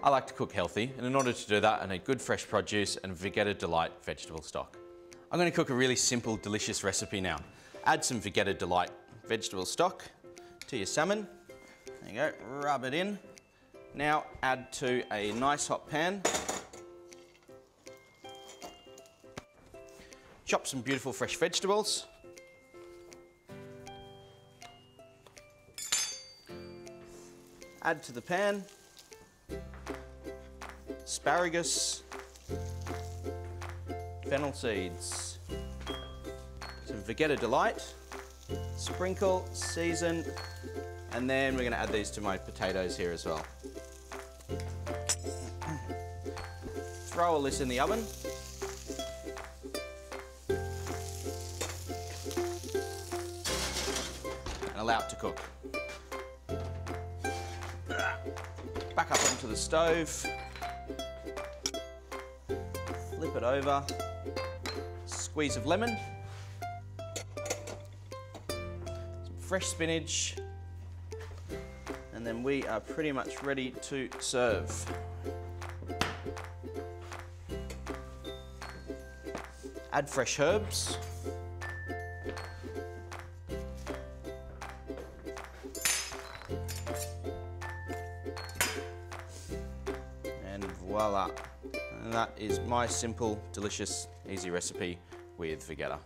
I like to cook healthy, and in order to do that, I need good fresh produce and Vegeta Delight vegetable stock. I'm going to cook a really simple, delicious recipe now. Add some Vegeta Delight vegetable stock to your salmon. There you go, rub it in. Now add to a nice hot pan. Chop some beautiful fresh vegetables. Add to the pan asparagus, fennel seeds, some Vegeta Delight, sprinkle, season, and then we're going to add these to my potatoes here as well. Throw all this in the oven. And allow it to cook. Back up onto the stove. Flip it over. Squeeze of lemon. Some fresh spinach. And then we are pretty much ready to serve. Add fresh herbs. And voila. And that is my simple, delicious, easy recipe with Vegeta.